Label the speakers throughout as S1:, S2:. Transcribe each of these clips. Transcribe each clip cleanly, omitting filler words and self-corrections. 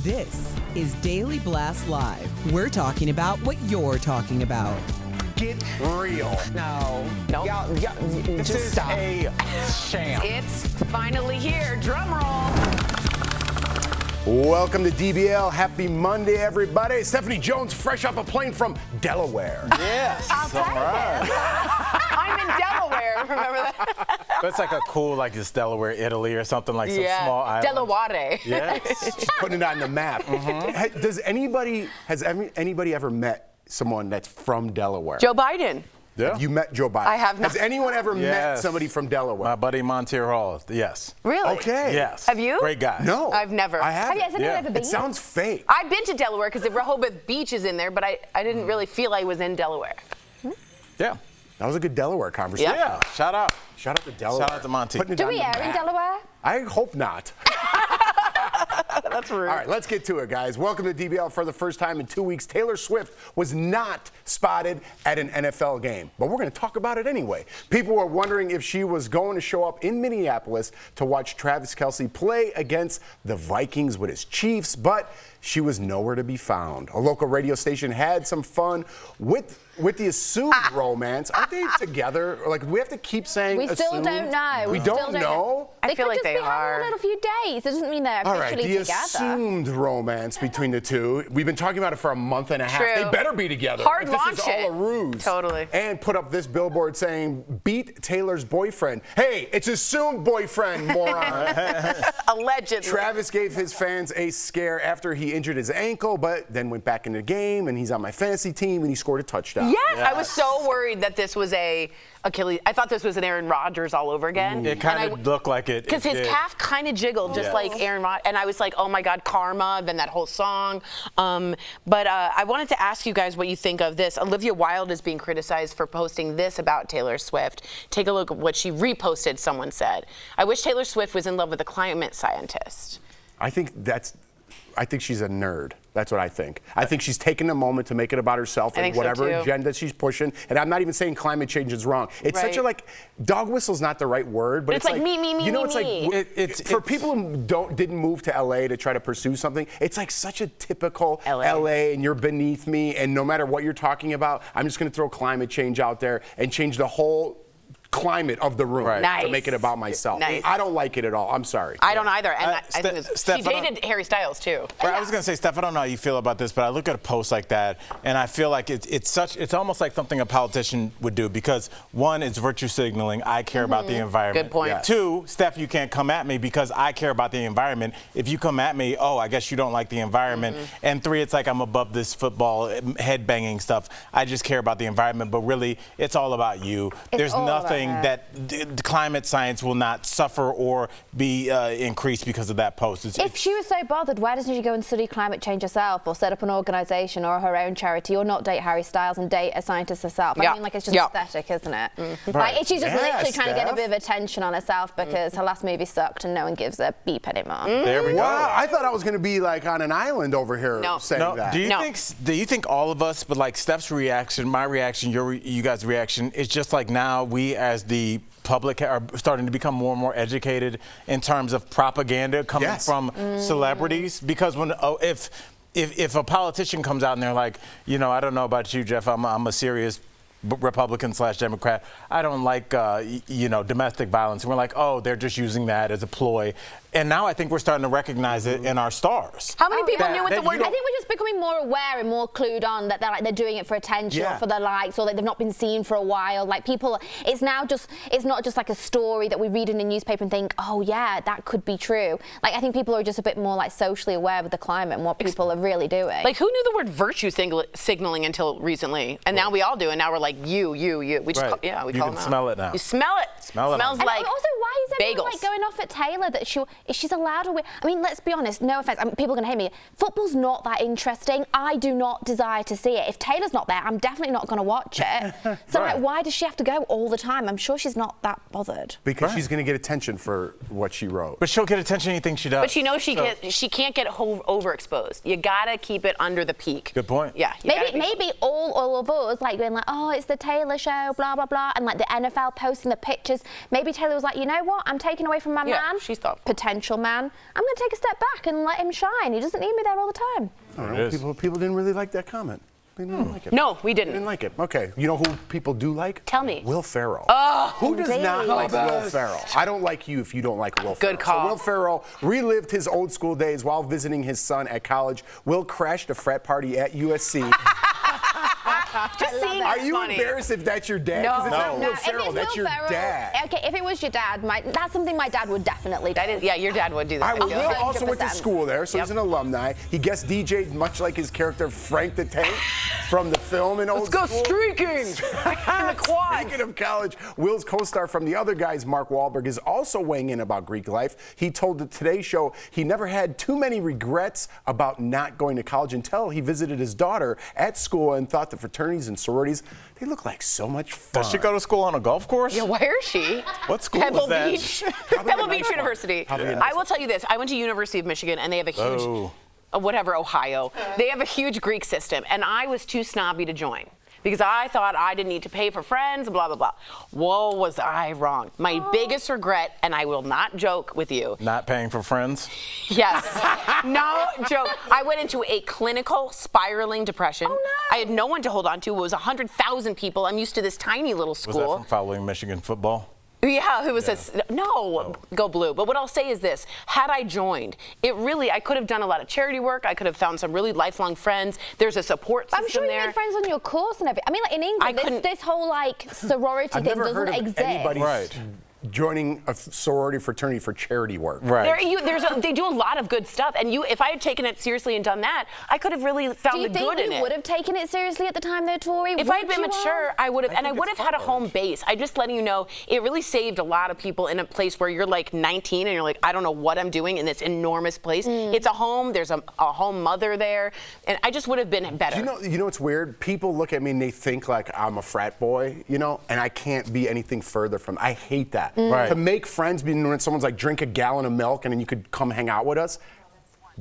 S1: This is Daily Blast Live. We're talking about what you're talking about.
S2: Get real.
S3: No.
S4: Nope.
S2: This
S3: Just
S2: is
S3: stop.
S2: a sham.
S3: It's finally here. Drum roll.
S2: Welcome to DBL. Happy Monday, everybody. Stephanie Jones, fresh off a plane from Delaware.
S4: Yes.
S3: I'm in Delaware. Remember that?
S4: That's like a cool, like it's Delaware, Italy, or something like some
S3: Yeah.
S4: small island.
S3: Delaware.
S4: Yes.
S2: Just putting it on the map. Hey, has anybody ever met someone that's from Delaware?
S3: Joe Biden.
S4: Yeah.
S2: You met Joe Biden.
S3: I have not.
S2: Has anyone ever met
S4: Yes.
S2: somebody from Delaware?
S4: My buddy Montier Hall. Yes.
S3: Really?
S2: Okay.
S4: Yes.
S3: Have you?
S4: Great guy.
S2: No.
S3: I've never.
S2: I haven't.
S3: Have you
S4: Yeah.
S3: ever been?
S2: It sounds fake.
S3: I've been to Delaware because the Rehoboth Beach is in there, but I didn't really feel I was in Delaware.
S4: Yeah.
S2: That was a good Delaware conversation.
S4: Yeah. Shout out.
S2: Shout out to Delaware.
S4: Shout out to Monty.
S2: Putting it
S5: Do
S2: on
S5: we
S2: the
S5: air in
S2: map.
S5: Delaware?
S2: I hope not.
S3: That's rude.
S2: All right, let's get to it, guys. Welcome to DBL. For the first time in 2 weeks, Taylor Swift was not spotted at an NFL game. But we're going to talk about it anyway. People were wondering if she was going to show up in Minneapolis to watch Travis Kelce play against the Vikings with his Chiefs, but she was nowhere to be found. A local radio station had some fun with the assumed romance. Aren't they together? Like, we have to keep saying
S5: We still
S2: assumed?
S5: don't know.
S2: We
S5: still
S2: don't know?
S3: I feel like
S5: could
S3: they
S5: just be
S3: are.
S5: having a little few days. It doesn't mean they're
S2: All right,
S5: officially
S2: the
S5: together.
S2: assumed romance between the two. We've been talking about it for a month and a half.
S3: True.
S2: They better be together.
S3: Hard
S2: if this
S3: launch
S2: is all
S3: it.
S2: a ruse.
S3: Totally.
S2: And put up this billboard saying, beat Taylor's boyfriend. Hey, it's assumed boyfriend, moron.
S3: Allegedly.
S2: Travis gave his fans a scare after he injured his ankle, but then went back in the game, and he's on my fantasy team, and he scored a touchdown.
S3: Yes, I was so worried that this was a Achilles. I thought this was an Aaron Rodgers all over again.
S4: It kind of looked like it.
S3: Because
S4: it
S3: his
S4: did.
S3: calf kind of jiggled, just like Aaron Rodgers. And I was like, oh my God, karma, then that whole song. But I wanted to ask you guys what you think of this. Olivia Wilde is being criticized for posting this about Taylor Swift. Take a look at what she reposted, someone said. I wish Taylor Swift was in love with a climate scientist.
S2: I think she's a nerd. That's what I think. I think she's taking a moment to make it about herself and whatever agenda she's pushing. And I'm not even saying climate change is wrong. It's such a dog whistle's not the right word, but
S3: it's like me.
S2: You know,
S3: me.
S2: it's for people who didn't move to LA to try to pursue something. It's like such a typical LA, and you're beneath me, and no matter what you're talking about, I'm just going to throw climate change out there and change the whole climate of the room to make it about myself.
S3: Nice.
S2: I don't like it at all. I'm sorry.
S3: I don't either. And I think
S4: Steph,
S3: she dated Harry Styles too.
S4: I was going to say, Steph, I don't know how you feel about this, but I look at a post like that, and I feel like it's almost like something a politician would do, because one, it's virtue signaling. I care about the environment.
S3: Good point.
S2: Yeah.
S4: Two, Steph, you can't come at me because I care about the environment. If you come at me, I guess you don't like the environment. And three, it's like I'm above this football head-banging stuff. I just care about the environment, but really, it's all about you. There's nothing that climate science will not suffer or be increased because of that post.
S5: If she was so bothered, why doesn't she go and study climate change herself, or set up an organisation or her own charity, or not date Harry Styles and date a scientist herself? I mean, like, it's just pathetic, isn't it? Like, she's just literally trying to get a bit of attention on herself because her last movie sucked and no one gives a beep anymore.
S4: There we go.
S2: Wow, I thought I was going to be like on an island over here saying that.
S4: Do you think all of us, but like Steph's reaction, my reaction, you guys' reaction, is just like now we as the public are starting to become more and more educated in terms of propaganda coming from celebrities? Because when if a politician comes out and they're like, I don't know about you, Jeff, I'm a serious Republican/Democrat. I don't like, domestic violence. And we're like, they're just using that as a ploy. And now I think we're starting to recognize it in our stars.
S3: How many people knew what the word?
S5: I think we're just becoming more aware and more clued on that they're doing it for attention or for the likes, or that they've not been seen for a while. Like, people, it's not just like a story that we read in a newspaper and think, oh yeah, that could be true. Like, I think people are just a bit more like socially aware with the climate and what people are really doing.
S3: Like, who knew the word virtue signaling until recently? And now we all do. And now we're like, you. We just call, we call them out.
S4: You can smell it now.
S3: You smell it.
S4: Smell it.
S3: Smells
S5: and
S3: like
S5: also, why is everyone like going off at Taylor that she's allowed to win? I mean, let's be honest. No offense. People are going to hate me. Football's not that interesting. I do not desire to see it. If Taylor's not there, I'm definitely not going to watch it. So like, why does she have to go all the time? I'm sure she's not that bothered.
S2: Because she's going to get attention for what she wrote.
S4: But she'll get attention anything she does.
S3: But she knows she can't get overexposed. You gotta keep it under the peak.
S4: Good point.
S3: Yeah.
S5: Maybe all of us like going like, oh, it's the Taylor show, blah blah blah, and like the NFL posting the pictures. Maybe Taylor was like, you know what? I'm taking away from my man.
S3: She's thoughtful.
S5: Potentially. potential man, I'm going to take a step back and let him shine. He doesn't need me there all the time.
S2: I don't know. People didn't really like that comment. They didn't like it.
S3: No, we
S2: They
S3: didn't.
S2: didn't like it. Okay. You know who people do like?
S3: Tell me.
S2: Will Ferrell.
S3: Oh,
S2: who does not like Will
S3: best.
S2: Ferrell? I don't like you if you don't like Will Ferrell.
S3: Good call.
S2: So Will Ferrell relived his old school days while visiting his son at college. Will crashed a frat party at USC.
S3: Just seeing
S2: Are
S3: it's
S2: you
S3: funny.
S2: embarrassed if that's your dad?
S3: No.
S2: 'Cause it's not
S5: No,
S2: Will
S5: if
S2: Ferrell,
S5: it's
S2: that's
S5: Will
S2: your
S5: Ferrell,
S2: dad.
S5: Okay, if it was your dad, that's something my dad would definitely do.
S3: Yeah, your dad would do that.
S2: All right, well, Will also went to
S5: 100%.
S2: school there, so he's an alumni. He guest DJ'd much like his character Frank the Tank from the film in Old
S3: Let's
S2: School.
S3: go streaking in the quad.
S2: Speaking of college, Will's co-star from The Other Guys, Mark Wahlberg, is also weighing in about Greek life. He told the Today Show he never had too many regrets about not going to college until he visited his daughter at school and thought the fraternities and sororities, they look like so much fun.
S4: Does she go to school on a golf course?
S3: Yeah, where is she?
S4: What school
S3: Pebble
S4: is that?
S3: Beach.
S2: Probably
S3: Pebble
S2: a nice
S3: Beach
S2: one.
S3: University.
S2: Probably a nice
S3: I will tell you this. I went to University of Michigan, and they have a huge,
S4: Oh.
S3: whatever, Ohio. They have a huge Greek system, and I was too snobby to join. Because I thought I didn't need to pay for friends, blah, blah, blah. Whoa, was I wrong. My biggest regret, and I will not joke with you.
S4: Not paying for friends?
S3: Yes. No joke. I went into a clinical spiraling depression.
S5: Oh, no.
S3: I had no one to hold on to. It was 100,000 people. I'm used to this tiny little
S4: Was that
S3: school.
S4: from following Michigan football?
S3: Yeah, it was go blue. But what I'll say is this: had I joined, I could have done a lot of charity work. I could have found some really lifelong friends. There's a support system
S5: I'm sure you
S3: there.
S5: made friends on your course and everything. I mean, like in England, this whole like sorority
S2: I've
S5: thing
S2: never heard
S5: doesn't
S2: of
S5: exist.
S2: anybody
S4: Right.
S2: joining a sorority fraternity for charity work.
S4: Right.
S3: They do a lot of good stuff, and if I had taken it seriously and done that, I could have really found
S5: Do you
S3: the
S5: think
S3: good in
S5: you
S3: it.
S5: would have taken it seriously at the time, though, Tori?
S3: If I had been mature, I would have, and I would have had a home base. I'm just letting you know, it really saved a lot of people in a place where you're like 19 and you're like, I don't know what I'm doing in this enormous place. It's a home. There's a home mother there, and I just would have been better.
S2: You know what's weird? People look at me and they think like I'm a frat boy, and I can't be anything further from. I hate that.
S4: Right.
S2: To make friends, when someone's like, drink a gallon of milk and then you could come hang out with us.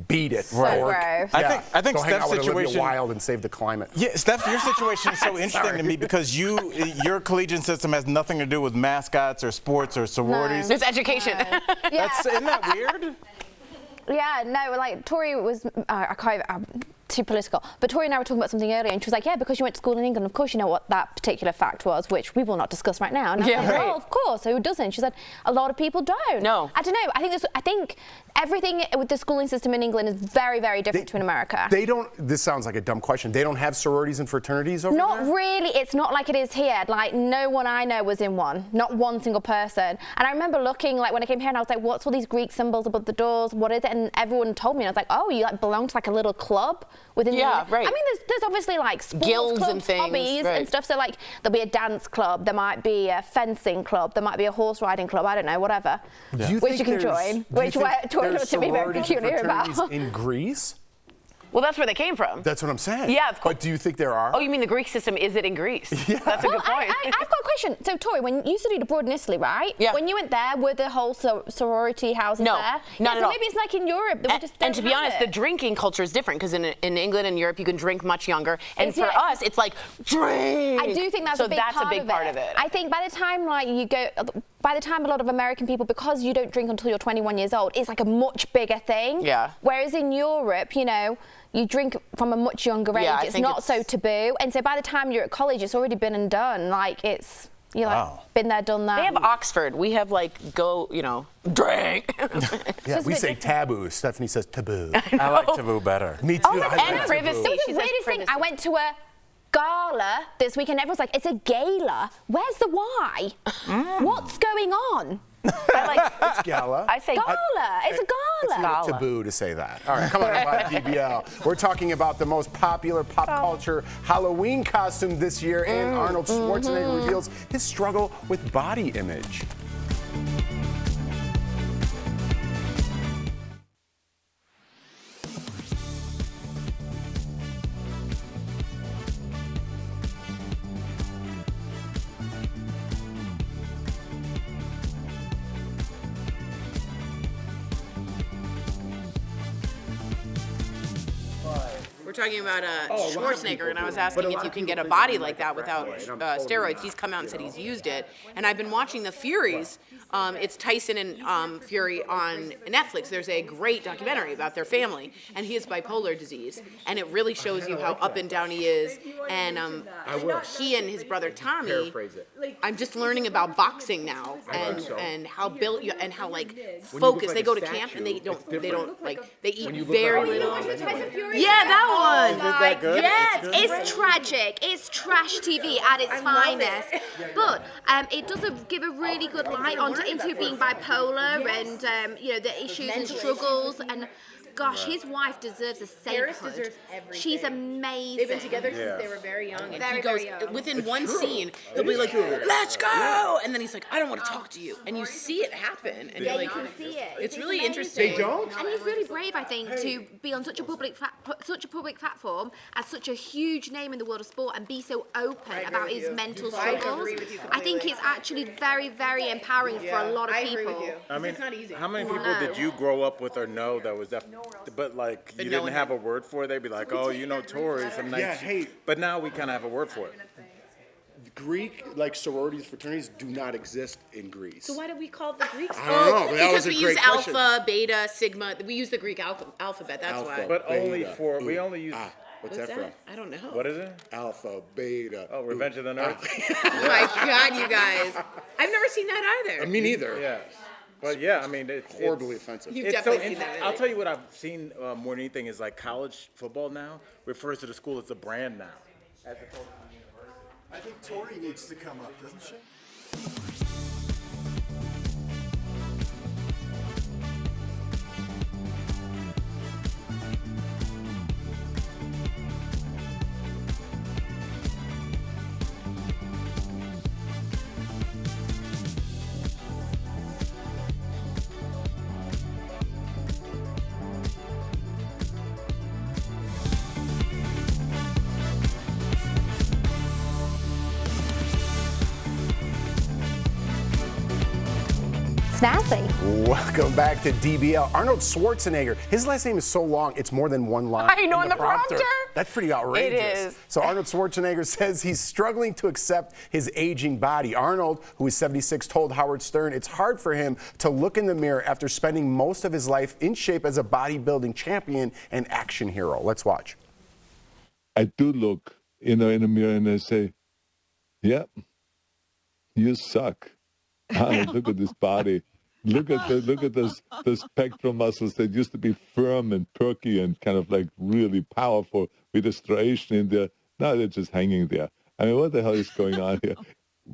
S2: Beat it.
S4: Right.
S2: dork.
S5: gross.
S4: I think
S2: Go hang out
S4: Steph's
S2: with Olivia
S4: situation-
S2: Wilde and save the climate.
S4: Yeah, Steph, your situation is so interesting to me because your collegiate system has nothing to do with mascots or sports or sororities.
S3: There's education.
S5: Yeah.
S4: Isn't that weird?
S5: Yeah, no, like Tori was, I can't even, too political, but Tori and I were talking about something earlier and she was like, yeah, because you went to school in England, of course you know what that particular fact was, which we will not discuss right now. And I was
S3: Yeah,
S5: like,
S3: right.
S5: well, of course, who doesn't? She said, a lot of people don't.
S3: No.
S5: I don't know, I think everything with the schooling system in England is very, very different to in America.
S2: They don't, this sounds like a dumb question, they don't have sororities and fraternities over
S5: Not
S2: there?
S5: really. It's not like it is here. Like, no one I know was in one. Not one single person. And I remember looking, like, when I came here and I was like, what's all these Greek symbols above the doors? What is it? And everyone told me. And I was like, oh, you like belong to like a little club within
S3: Yeah,
S5: the...
S3: right.
S5: I mean, there's obviously like sports
S3: Guilds
S5: clubs,
S3: and things,
S5: hobbies
S3: right.
S5: and stuff. So like, there'll be a dance club. There might be a fencing club. There might be a horse riding club. I don't know, whatever.
S2: Do you
S5: Which
S2: think
S5: you can
S2: there's-
S5: join.
S2: do you
S5: Which
S2: think
S5: Tori
S2: there's
S5: looks at me very
S2: sororities and
S5: peculiar about.
S2: fraternities in Greece?
S3: Well, that's where they came from.
S2: That's what I'm saying.
S3: Yeah, of course.
S2: But do you think there are?
S3: Oh, you mean the Greek system? Is it in Greece?
S2: Yeah.
S3: That's a
S5: Well,
S3: good point.
S5: I've got a question. So, Tori, when you studied abroad in Italy, right?
S3: Yeah.
S5: When you went there, were the whole sorority houses
S3: No,
S5: there?
S3: not at
S5: so
S3: all.
S5: maybe it's like in Europe that we just don't
S3: And to be
S5: have
S3: honest,
S5: it.
S3: the drinking culture is different because in England and Europe you can drink much younger, and
S5: It's-
S3: for
S5: yeah.
S3: us it's like drink.
S5: I do think that's
S3: so
S5: a big
S3: that's
S5: part
S3: a big
S5: of
S3: part of it.
S5: I think by the time by the time a lot of American people, because you don't drink until you're 21 years old, it's like a much bigger thing.
S3: Yeah.
S5: Whereas in Europe, you drink from a much younger age.
S3: Yeah, I
S5: it's
S3: think
S5: not
S3: it's-
S5: so taboo. And so by the time you're at college, it's already been and done. Like
S4: Wow.
S5: been there, done that.
S3: They have Oxford. We have drink.
S2: Yeah,
S5: Just
S2: we
S5: a bit
S2: say
S5: different.
S2: taboo. Stephanie says taboo.
S4: I like taboo better.
S2: Me too.
S5: Oh my
S2: I
S5: God.
S2: like
S3: And
S2: taboo.
S3: privacy.
S5: So
S3: She
S5: the
S3: says
S5: weirdest thing,
S3: privacy.
S5: I went to a gala this week and everyone's like, it's a gala. Where's the Y? What's going on?
S2: It's gala.
S3: I say
S5: Gala. It's a
S2: It's
S5: gala.
S2: not taboo to say that. All right, come on up on DBL. We're talking about the most popular pop culture Halloween costume this year, and Arnold Schwarzenegger reveals his struggle with body image.
S3: We're talking about Schwarzenegger, and I was asking if you can get a body like that without steroids. He's come out and said he's used it. And I've been watching the Furies. It's Tyson and Fury on Netflix. There's a great documentary about their family, and he has bipolar disease, and it really shows you how up and down he is. And he and his brother Tommy. I'm just learning about boxing now, and how built and how like focused they go to camp, and they don't like they eat very little. Yeah, that one.
S4: Is that good?
S5: Yes, it's tragic. It's trash TV at its finest. But it does give a really good light into being bipolar and the issues and struggles and. Gosh, his wife deserves a sainthood. She's amazing.
S3: They've been together since they were very young. And he goes, within one scene, he'll be like, let's go! And then he's like, I don't want to talk to you. And you see it happen. And you're like,
S5: you can see it.
S3: It's really interesting.
S2: They don't?
S5: And he's really brave, I think, to be on such a public platform as such a huge name in the world of sport and be so open about his mental struggles. I think it's actually very, very empowering for a lot of people.
S4: I mean,
S3: it's not easy.
S4: how many people did you grow up with or know that was but like you didn't have a word for it? They'd be like, oh, Tories, some nice.
S2: Yeah, hey.
S4: But now we kind of have a word for it.
S2: Greek, like sororities, fraternities, do not exist in Greece.
S3: So why do we call it the Greeks?
S2: I don't know, but that was
S3: because
S2: a
S3: we
S2: great
S3: use
S2: question.
S3: alpha, beta, sigma. We use the Greek alphabet. That's
S2: Alpha.
S3: why.
S4: But only
S2: Beta.
S4: we only use.
S2: What's that from?
S3: I don't know.
S4: What is it?
S2: Alpha, beta.
S4: Oh, Revenge of the Nerds.
S3: Oh my God, you guys! I've never seen that either.
S2: Me neither.
S4: Yeah. But yeah, I mean, it's
S2: Horribly offensive.
S3: You've
S4: It's
S3: definitely seen that.
S4: I'll tell you what I've seen more than anything is like college football now refers to the school as a brand now, as opposed to the university.
S6: I think Tori needs to come up, doesn't she?
S5: Snazzy.
S2: Welcome back to DBL. Arnold Schwarzenegger. His last name is so long, it's more than one line.
S3: I know, in the prompter.
S2: That's pretty outrageous.
S3: It is.
S2: So Arnold Schwarzenegger says he's struggling to accept his aging body. Arnold, who is 76, told Howard Stern it's hard for him to look in the mirror after spending most of his life in shape as a bodybuilding champion and action hero. Let's watch.
S7: I do look, in the mirror and I say, "Yeah, you suck. Look at this body. Look at the pectoral muscles that used to be firm and perky and kind of like really powerful with a striation in there. Now they're just hanging there. I mean, what the hell is going on here?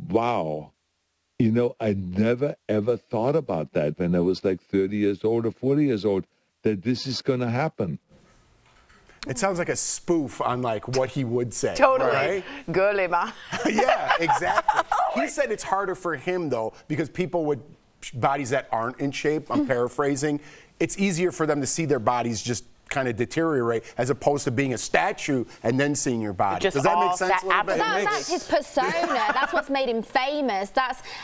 S7: Wow. I never ever thought about that when I was like 30 years old or 40 years old, that this is going to happen."
S2: It sounds like a spoof on like what he would say.
S3: Totally.
S2: Right?
S3: Girly ma.
S2: Yeah, exactly. He said it's harder for him though because people with bodies that aren't in shape, I'm paraphrasing, it's easier for them to see their bodies just kind of deteriorate as opposed to being a statue and then seeing your body. Does that make sense a little bit?
S5: That's his persona. That's what's made him famous.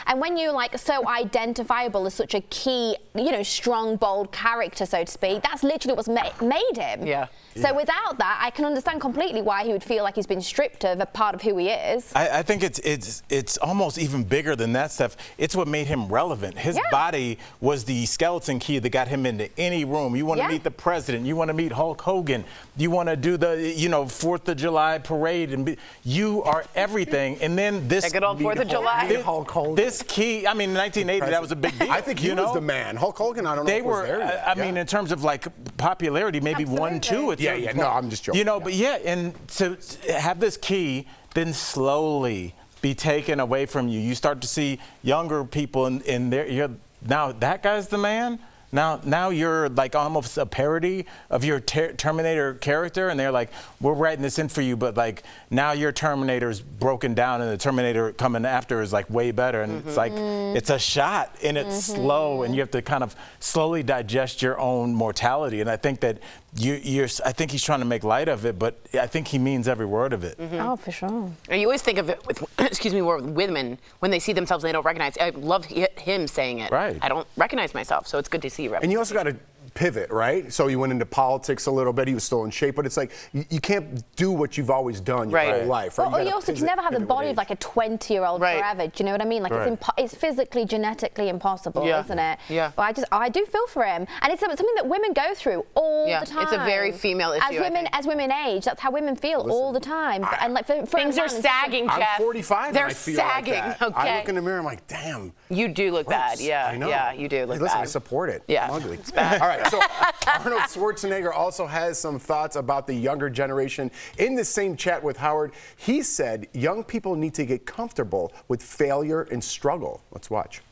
S5: And when you're like so identifiable as such a key, strong, bold character, so to speak, that's literally what's made him.
S3: Yeah.
S5: So without that, I can understand completely why he would feel like he's been stripped of a part of who he is.
S4: I think it's almost even bigger than that stuff. It's what made him relevant. His body was the skeleton key that got him into any room. You want to meet the president. You want to meet Hulk Hogan. You want to do the 4th of July parade, and you are everything. And then this.
S3: Good old 4th of July.
S2: Hulk Hogan.
S4: This key. I mean, in 1980, that was a big deal.
S2: I think he was the man. Hulk Hogan, I don't know if
S4: were.
S2: was there yet.
S4: I mean, in terms of like popularity, maybe 1, 2.
S2: Yeah. No, I'm just joking.
S4: But and to have this key, then slowly be taken away from you. You start to see younger people in there. Now that guy's the man. Now you're like almost a parody of your Terminator character, and they're like, we're writing this in for you, but like now your Terminator's broken down, and the Terminator coming after is like way better, and it's like it's a shot, and it's slow, and you have to kind of slowly digest your own mortality, and I think that I think he's trying to make light of it, but I think he means every word of it.
S5: Oh, for sure.
S3: And you always think of it with, more with women when they see themselves and they don't recognize. I love him saying it.
S4: Right.
S3: I don't recognize myself, so it's good to see you.
S2: And you also got to pivot, right? So he went into politics a little bit. He was still in shape, but it's like you can't do what you've always done your whole life. Right?
S5: Well, you also can never have the body of like a 20-year-old forever. Do you know what I mean? Like it's physically, genetically impossible, isn't it?
S3: Yeah.
S5: But I do feel for him, and it's something that women go through all the time.
S3: It's a very female issue.
S5: As women age, that's how women feel all the time. And like for
S3: things are sagging, Jeff.
S2: I'm 45
S3: They're
S2: and I feel
S3: sagging.
S2: Like that. I look in the mirror, I'm like, damn.
S3: You do look bad. Yeah.
S2: I know.
S3: Yeah, you do look
S2: listen,
S3: bad.
S2: I support it.
S3: Yeah.
S2: I'm ugly.
S3: It's bad.
S2: All right, so Arnold Schwarzenegger also has some thoughts about the younger generation. In the same chat with Howard, he said young people need to get comfortable with failure and struggle. Let's watch.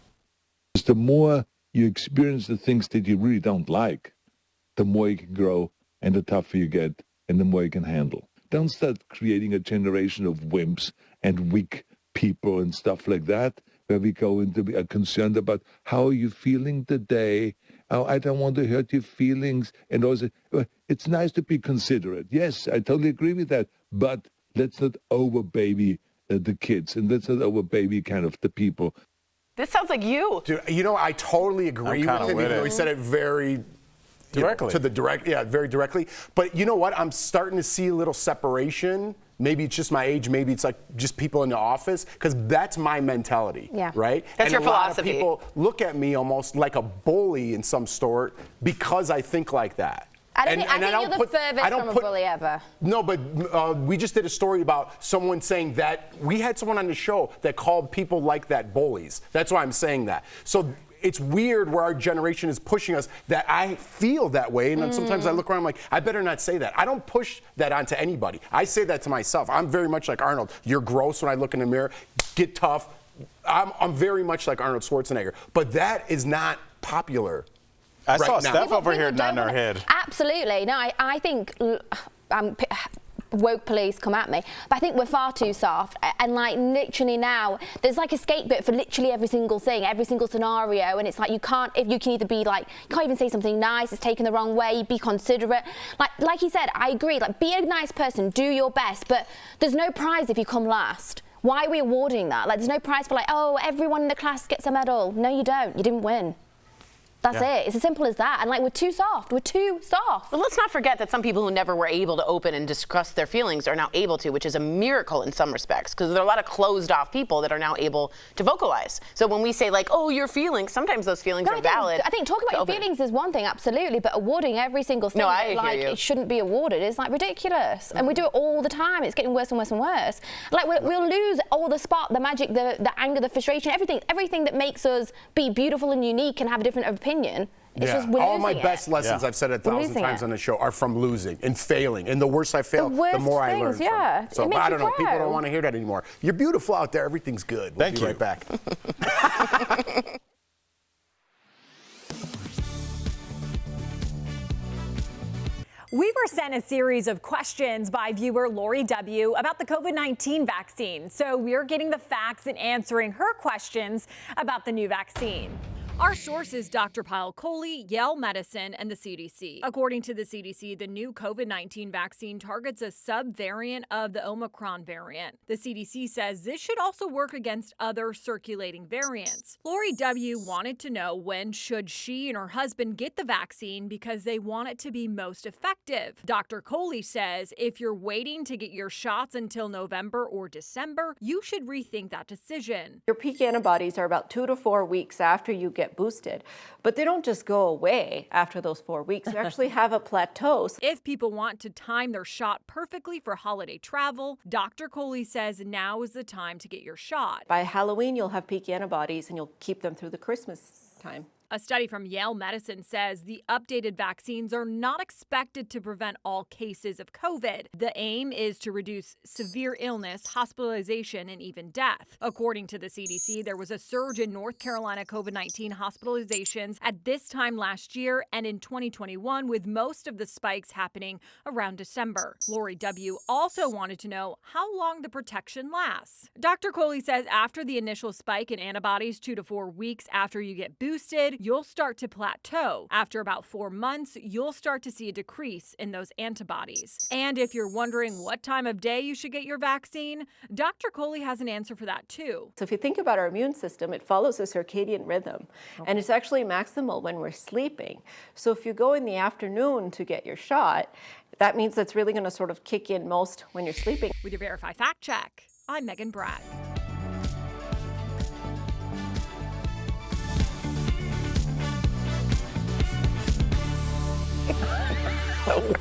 S7: The more you experience the things that you really don't like, the more you can grow and the tougher you get and the more you can handle. Don't start creating a generation of wimps and weak people and stuff like that, where we go into be concerned about how are you feeling today. Oh, I don't want to hurt your feelings. And also, it's nice to be considerate. Yes, I totally agree with that. But let's not over-baby the kids, and let's not over-baby kind of the people.
S3: This sounds like you.
S2: Dude, you know, I totally agree with him, even though he said it very
S4: directly.
S2: Very directly. But you know what? I'm starting to see a little separation. Maybe it's just my age. Maybe it's like just people in the office, because that's my mentality, right?
S3: That's your philosophy.
S2: A lot of people look at me almost like a bully in some sort because I think like that.
S5: I think you're the furthest from a bully ever.
S2: No, but we just did a story about someone saying that we had someone on the show that called people like that bullies. That's why I'm saying that. So it's weird where our generation is pushing us that I feel that way. And then sometimes I look around, I'm like, I better not say that. I don't push that onto anybody. I say that to myself. I'm very much like Arnold. You're gross when I look in the mirror. Get tough. I'm very much like Arnold Schwarzenegger. But that is not popular.
S4: I saw Steph over here nodding her head.
S5: Absolutely. No, I think woke police come at me, but I think we're far too soft, and like literally now there's like a scapegoat for literally every single thing, every single scenario, and it's like you can either be like, you can't even say something nice, it's taken the wrong way, be considerate, like he said, I agree, like be a nice person, do your best, but there's no prize if you come last. Why are we awarding that? Like there's no prize for like, oh, everyone in the class gets a medal. No, you don't, you didn't win. That's it. It's as simple as that. And like, we're too soft. We're too soft.
S3: But let's not forget that some people who never were able to open and discuss their feelings are now able to, which is a miracle in some respects, because there are a lot of closed off people that are now able to vocalize. So when we say like, oh, your feelings, sometimes those feelings are valid.
S5: I think talking about your feelings is one thing, absolutely, but awarding every single thing it shouldn't be awarded is like ridiculous. And we do it all the time. It's getting worse and worse and worse. Like we'll lose all the spark, the magic, the anger, the frustration, everything that makes us be beautiful and unique and have a different opinion. It's just we're
S2: all my
S5: losing
S2: best lessons, I've said it 1,000 times on the show, are from losing and failing. And the worse I fail, the more I learn from it. So I don't know. People don't want to hear that anymore. You're beautiful out there. Everything's good. We'll be right back.
S8: We were sent a series of questions by viewer Lori W. about the COVID-19 vaccine. So we're getting the facts and answering her questions about the new vaccine. Our source is Dr. Paul Coley, Yale Medicine, and the CDC. According to the CDC, the new COVID-19 vaccine targets a subvariant of the Omicron variant. The CDC says this should also work against other circulating variants. Lori W. wanted to know when should she and her husband get the vaccine because they want it to be most effective. Dr. Coley says if you're waiting to get your shots until November or December, you should rethink that decision.
S9: Your peak antibodies are about 2 to 4 weeks after you get boosted, but they don't just go away after those 4 weeks. You actually have a plateau.
S8: If people want to time their shot perfectly for holiday travel, Dr. Coley says now is the time to get your shot.
S9: By Halloween, you'll have peak antibodies and you'll keep them through the Christmas time.
S8: A study from Yale Medicine says the updated vaccines are not expected to prevent all cases of COVID. The aim is to reduce severe illness, hospitalization, and even death. According to the CDC, there was a surge in North Carolina COVID-19 hospitalizations at this time last year and in 2021, with most of the spikes happening around December. Lori W. also wanted to know how long the protection lasts. Dr. Coley says after the initial spike in antibodies 2 to 4 weeks after you get boosted, good, you'll start to plateau. After about 4 months, you'll start to see a decrease in those antibodies. And if you're wondering what time of day you should get your vaccine, Dr. Coley has an answer for that too.
S9: So if you think about our immune system, it follows a circadian rhythm, and it's actually maximal when we're sleeping. So if you go in the afternoon to get your shot, that means it's really going to sort of kick in most when you're sleeping.
S8: With your Verify Fact Check, I'm Megan Bragg.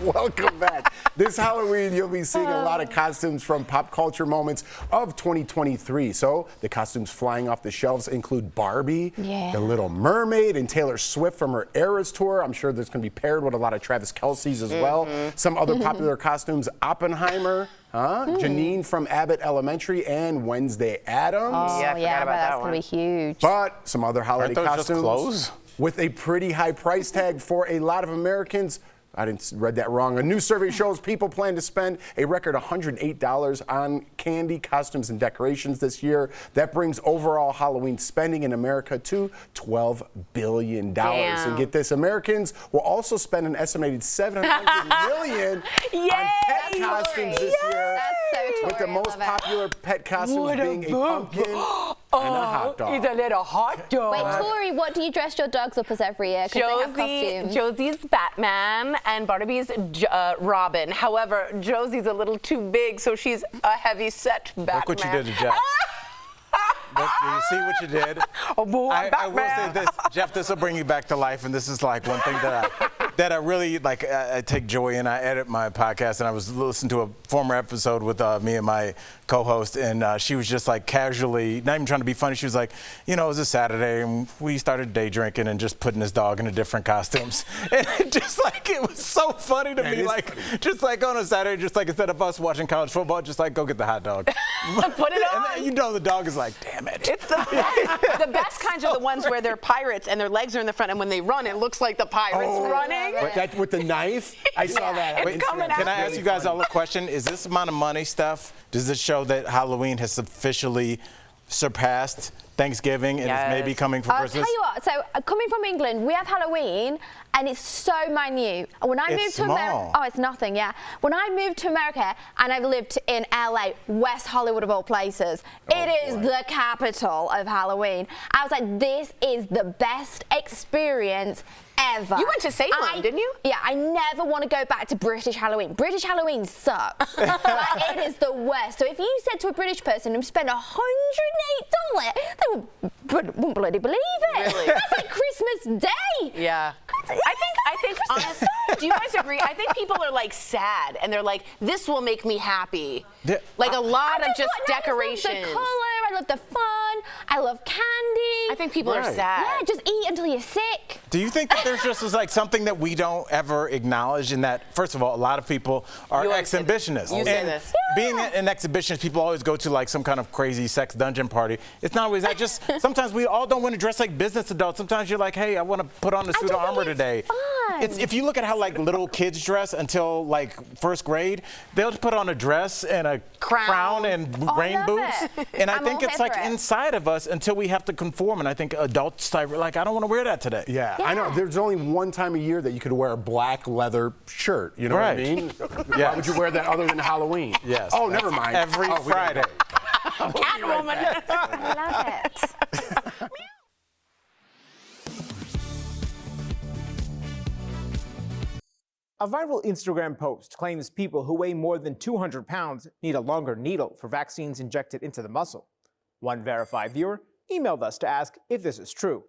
S2: Welcome back. This Halloween, you'll be seeing a lot of costumes from pop culture moments of 2023. So the costumes flying off the shelves include Barbie, The Little Mermaid, and Taylor Swift from her Eras tour. I'm sure there's going to be paired with a lot of Travis Kelce's as well. Some other popular costumes, Oppenheimer, Janine from Abbott Elementary, and Wednesday Addams.
S3: Oh, yeah, I forgot about
S5: that's
S3: that one.
S5: going to be huge.
S2: But some other holiday
S4: Aren't those just
S2: costumes
S4: clothes?
S2: with a pretty high price tag for a lot of Americans. I read that wrong. A new survey shows people plan to spend a record $108 on candy, costumes, and decorations this year. That brings overall Halloween spending in America to $12 billion.
S3: Damn.
S2: And get this, Americans will also spend an estimated $700 million on pet costumes this year.
S5: That's so
S2: With the
S5: Tori, I
S2: most
S5: love it.
S2: popular pet costumes being a pumpkin and a hot dog.
S3: He's a little hot dog.
S5: Wait, Tori, what do you dress your dogs up as every year? 'Cause they have costumes.
S3: Josie's Batman and Barnaby's Robin. However, Josie's a little too big, so she's a heavy-set Batman.
S4: Look what you did to Jeff. Look, you see what you did?
S3: Oh, boy,
S4: I will say this, Jeff, this will bring you back to life, and this is like one thing that I really like. I take joy in. I edit my podcast, and I was listening to a former episode with me and my co-host, and she was just like casually, not even trying to be funny. She was like, you know, it was a Saturday, and we started day drinking and just putting this dog into different costumes, and it was so funny to me. Like, just like on a Saturday, just like instead of us watching college football, just like go get the hot dog,
S3: Put it on.
S4: and then, you know, the dog is like, damn it.
S3: It's the best. The best kinds are the ones where they're pirates and their legs are in the front, and when they run, it looks like the pirates running.
S2: With the knife? I saw that.
S3: It's coming out.
S4: Can I ask you guys all a question? Is this amount of money stuff, does this show that Halloween has officially surpassed Thanksgiving and is maybe coming for
S5: I'll
S4: Christmas?
S5: tell you what, so coming from England, we have Halloween and it's so minute. When I moved to America, oh, it's nothing, yeah. When I moved to America and I've lived in LA, West Hollywood of all places, it is the capital of Halloween. I was like, this is the best experience ever.
S3: You went to Salem, didn't you?
S5: Yeah, I never want to go back to British Halloween. British Halloween sucks. Like, it is the worst. So if you said to a British person who spent $108, they wouldn't bloody believe it.
S3: Really?
S5: That's like Christmas Day.
S3: Yeah. I think honestly, do you guys agree? I think people are like sad and they're like, this will make me happy.
S4: Yeah.
S3: Like a lot of just
S5: I
S3: decorations.
S5: love the color, I love the fun, I love candy.
S3: I think people are sad.
S5: Yeah, just eat until you're sick.
S4: Do you think that there's just like something that we don't ever acknowledge in that, first of all, a lot of people are exhibitionists.
S3: You say
S4: And
S3: this.
S4: being an exhibitionist, people always go to like some kind of crazy sex dungeon party. It's not always that. Just sometimes we all don't want to dress like business adults. Sometimes you're like, hey, I want to put on a suit of armor today.
S5: Fun.
S4: If you look at how like little kids dress until like first grade, they'll just put on a dress and a crown and rain
S5: love
S4: boots.
S5: it.
S4: And I
S5: I'm
S4: think
S5: all
S4: it's
S5: here
S4: like
S5: for it.
S4: inside of us until we have to conform. And I think adults start like, I don't want to wear that today.
S2: Yeah, I know. There's only one time a year that you could wear a black leather shirt. You know what I mean?
S4: Yes.
S2: Why would you wear that other than Halloween?
S4: Yes.
S2: Oh, never mind.
S4: Every Friday.
S3: Catwoman.
S5: I love it.
S10: A viral Instagram post claims people who weigh more than 200 pounds need a longer needle for vaccines injected into the muscle. One verified viewer emailed us to ask if this is true.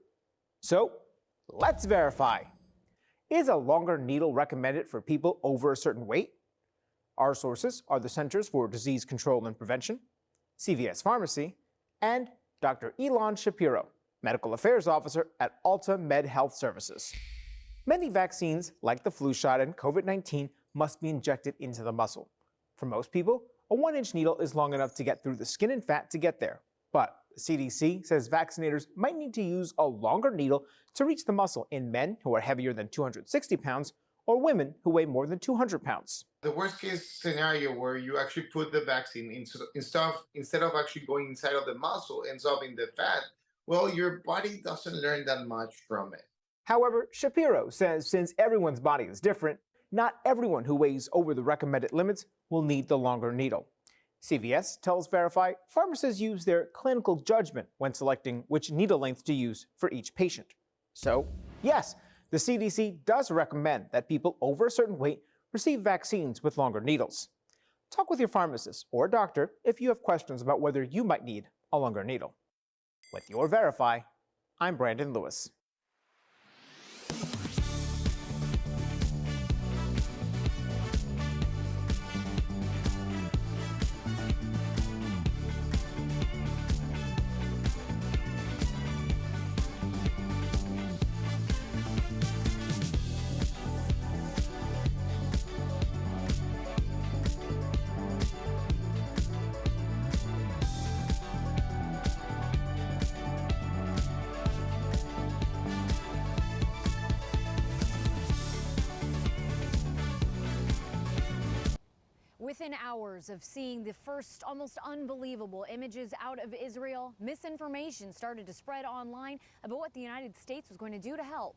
S10: So, let's verify. Is a longer needle recommended for people over a certain weight? Our sources are the Centers for Disease Control and Prevention, CVS Pharmacy, and Dr. Elon Shapiro, Medical Affairs Officer at Alta Med Health Services. Many vaccines, like the flu shot and COVID-19, must be injected into the muscle. For most people, a 1-inch needle is long enough to get through the skin and fat to get there. But the CDC says vaccinators might need to use a longer needle to reach the muscle in men who are heavier than 260 pounds or women who weigh more than 200 pounds.
S6: The worst case scenario where you actually put the vaccine instead of actually going inside of the muscle, ends up in the fat, well, your body doesn't learn that much from it.
S10: However, Shapiro says since everyone's body is different, not everyone who weighs over the recommended limits will need the longer needle. CVS tells Verify pharmacists use their clinical judgment when selecting which needle length to use for each patient. So, yes, the CDC does recommend that people over a certain weight receive vaccines with longer needles. Talk with your pharmacist or doctor if you have questions about whether you might need a longer needle. With your Verify, I'm Brandon Lewis.
S11: Within hours of seeing the first almost unbelievable images out of Israel, misinformation started to spread online about what the United States was going to do to help.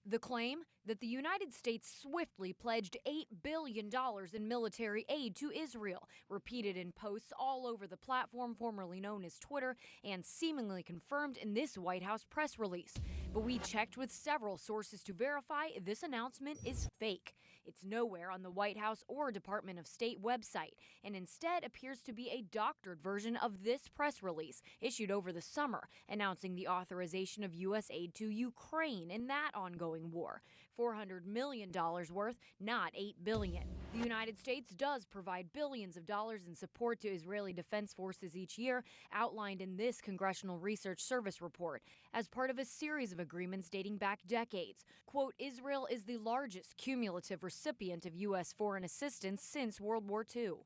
S11: The claim that the United States swiftly pledged $8 billion in military aid to Israel, repeated in posts all over the platform formerly known as Twitter, and seemingly confirmed in this White House press release. But we checked with several sources to verify this announcement is fake. It's nowhere on the White House or Department of State website, and instead appears to be a doctored version of this press release issued over the summer, announcing the authorization of U.S. aid to Ukraine in that ongoing war. $400 million worth, not $8 billion. The United States does provide billions of dollars in support to Israeli defense forces each year, outlined in this Congressional Research Service report, as part of a series of agreements dating back decades. Quote, Israel is the largest cumulative recipient of U.S. foreign assistance since World War II.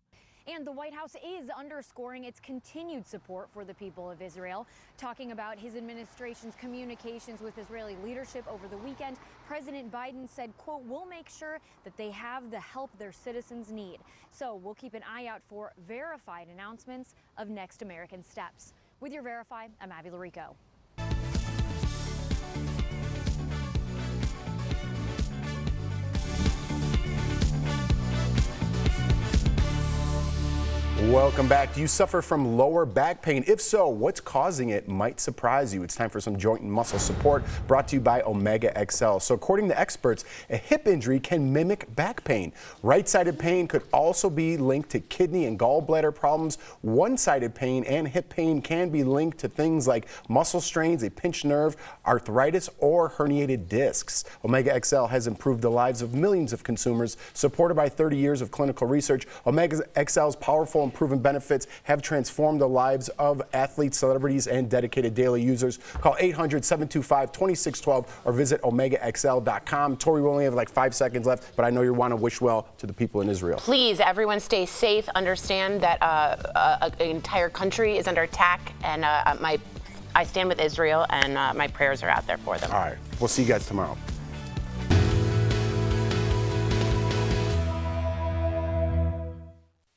S11: And the White House is underscoring its continued support for the people of Israel. Talking about his administration's communications with Israeli leadership over the weekend, President Biden said, quote, we'll make sure that they have the help their citizens need. So we'll keep an eye out for verified announcements of next American steps. With your Verify, I'm Abby Larico.
S2: Welcome back. Do you suffer from lower back pain? If so, what's causing it might surprise you. It's time for some joint and muscle support brought to you by Omega XL. So according to experts, a hip injury can mimic back pain. Right-sided pain could also be linked to kidney and gallbladder problems. One-sided pain and hip pain can be linked to things like muscle strains, a pinched nerve, arthritis, or herniated discs. Omega XL has improved the lives of millions of consumers. Supported by 30 years of clinical research, Omega XL's powerful and proven benefits have transformed the lives of athletes, celebrities, and dedicated daily users. Call 800-725-2612 or visit OmegaXL.com. Tori, we only have like 5 seconds left, but I know you want to wish well to the people in Israel.
S3: Please, everyone stay safe. Understand that an entire country is under attack, and I stand with Israel, and my prayers are out there for them.
S2: All right. We'll see you guys tomorrow.